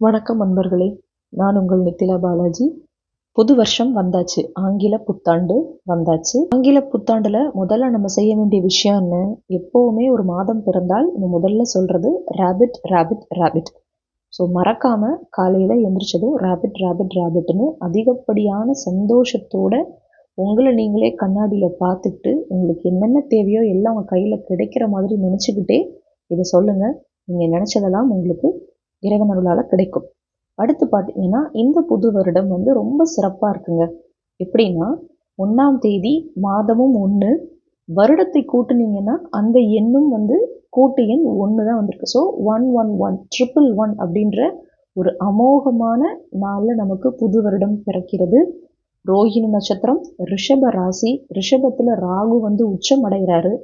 வணக்கம் நண்பர்களே. நான் உங்கள் நித்திலா பாலாஜி. புது வருஷம் வந்தாச்சு. ஆங்கில புத்தாண்டு வந்தாச்சு. ஆங்கில புத்தாண்டுல முதல்ல நம்ம செய்ய வேண்டிய விஷயம் என்ன? எப்பவுமே ஒரு மாதம் பிறந்தால் நம்ம முதல்ல சொல்றது ராபிட் ராபிட் ராபிட். ஸோ மறக்காம காலையில எந்திரிச்சதும் ராபிட் ராபிட் ராபிட்னு அதிகப்படியான சந்தோஷத்தோட உங்களை நீங்களே கண்ணாடியில பார்த்துக்கிட்டு உங்களுக்கு என்னென்ன தேவையோ எல்லாம் உங்க கையில கிடைக்கிற மாதிரி நினைச்சுக்கிட்டே இதை சொல்லுங்க. நீங்க நினைச்சதெல்லாம் உங்களுக்கு இறைவன் அருளால கிடைக்கும். அடுத்து பார்த்தீங்கன்னா இந்த புது வருடம் ரொம்ப சிறப்பாக இருக்குங்க. எப்படின்னா 1ஆம் தேதி மாதமும் 1, வருடத்தை கூட்டுனீங்கன்னா அந்த எண்ணும் கூட்டு எண் 1 தான் வந்திருக்கு. ஸோ 111 111 அப்படின்ற ஒரு அமோகமான நாளில் நமக்கு புது வருடம் பிறக்கிறது. ரோஹிணி நட்சத்திரம், ரிஷப ராசி, ரிஷபத்தில் ராகு உச்சம் அடைகிறாரு.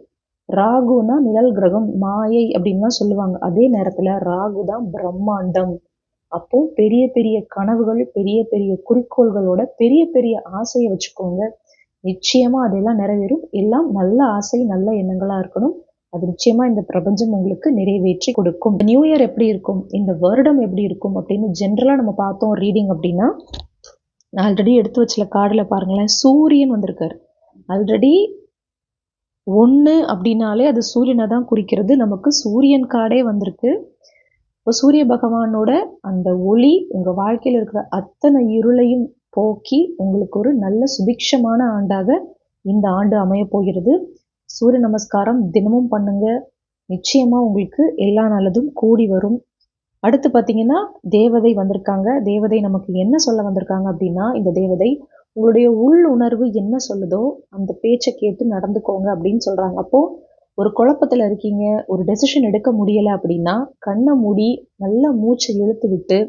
ராகுனா நிழல் கிரகம், மாயை அப்படின்லாம் சொல்லுவாங்க. அதே நேரத்தில் ராகு தான் பிரம்மாண்டம். அப்போ பெரிய பெரிய கனவுகள், பெரிய பெரிய குறிக்கோள்களோட பெரிய பெரிய ஆசையை வச்சுக்கோங்க. நிச்சயமா அதெல்லாம் நிறைவேறும். எல்லாம் நல்ல ஆசை, நல்ல எண்ணங்களா இருக்கணும். அது நிச்சயமா இந்த பிரபஞ்சம் உங்களுக்கு நிறைவேற்றி கொடுக்கும். நியூ இயர் எப்படி இருக்கும், இந்த வருடம் எப்படி இருக்கும் அப்படின்னு ஜென்ரலா நம்ம பார்த்தோம் ரீடிங் அப்படின்னா, நான் ஆல்ரெடி எடுத்து வச்சல கார்டில் பாருங்களேன், சூரியன் வந்திருக்காரு. ஆல்ரெடி 1 அப்படின்னாலே அது சூரியனை தான் குறிக்கிறது. நமக்கு சூரியன் கார்டே வந்திருக்கு. இப்போ சூரிய பகவானோட அந்த ஒளி உங்கள் வாழ்க்கையில் இருக்கிற அத்தனை இருளையும் போக்கி உங்களுக்கு ஒரு நல்ல சுபிக்ஷமான ஆண்டாக இந்த ஆண்டு அமைய போகிறது. சூரிய நமஸ்காரம் தினமும் பண்ணுங்க. நிச்சயமா உங்களுக்கு எல்லா நல்லதும் கூடி வரும். அடுத்து பார்த்தீங்கன்னா தேவதை வந்திருக்காங்க. தேவதை நமக்கு என்ன சொல்ல வந்திருக்காங்க அப்படின்னா, இந்த தேவதை உங்களுடைய உள் உணர்வு என்ன சொல்லுதோ அந்த பேச்சை கேட்டு நடந்துக்கோங்க அப்படின்னு சொல்றாங்க. அப்போ ஒரு குழப்பத்துல இருக்கீங்க, ஒரு டெசிஷன் எடுக்க முடியல அப்படின்னா கண்ணை மூடி நல்லா மூச்சை இழுத்து விட்டு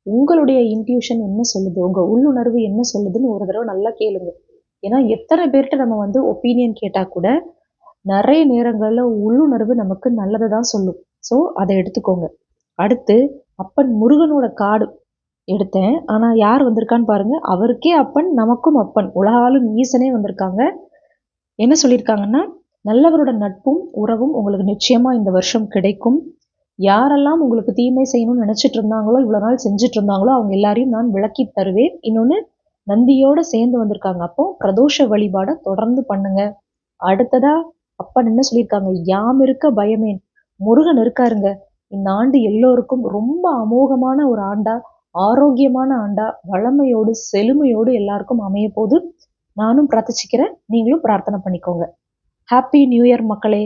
உங்களுடைய இன்ட்யூஷன் என்ன சொல்லுது, உங்க உள்ளுணர்வு என்ன சொல்லுதுன்னு ஒரு தடவை நல்லா கேளுங்க. ஏன்னா எத்தனை பேர்கிட்ட நம்ம ஒப்பீனியன் கேட்டா கூட நிறைய நேரங்கள்ல உள்ளுணர்வு நமக்கு நல்லதை தான் சொல்லும். ஸோ அதை எடுத்துக்கோங்க. அடுத்து அப்பன் முருகனோட கார்டு எடுத்தேன். ஆனால் யார் வந்திருக்கான்னு பாருங்க. அவருக்கே அப்பன், நமக்கும் அப்பன், உலகாலும் ஈசனே வந்திருக்காங்க. என்ன சொல்லியிருக்காங்கன்னா, நல்லவரோட நட்பும் உறவும் உங்களுக்கு நிச்சயமா இந்த வருஷம் கிடைக்கும். யாரெல்லாம் உங்களுக்கு தீமை செய்யணும்னு நினைச்சிட்டு இருந்தாங்களோ, இவ்வளவு நாள் செஞ்சுட்டு இருந்தாங்களோ அவங்க எல்லாரையும் நான் விளக்கி தருவேன். இன்னொன்னு நந்தியோட சேர்ந்து வந்திருக்காங்க. அப்போ பிரதோஷ வழிபாடை தொடர்ந்து பண்ணுங்க. அடுத்ததா அப்பன் என்ன சொல்லியிருக்காங்க, யாம் இருக்க பயமேன், முருகன் இருக்காருங்க. இந்த ஆண்டு எல்லோருக்கும் ரொம்ப அமோகமான ஒரு ஆண்டா, ஆரோக்கியமான ஆண்டா, வளமையோடு செழுமையோடு எல்லாருக்கும் அமைய போது நானும் பிரார்த்திச்சுக்கிறேன். நீங்களும் பிரார்த்தனை பண்ணிக்கோங்க. ஹாப்பி நியூ இயர் மக்களே.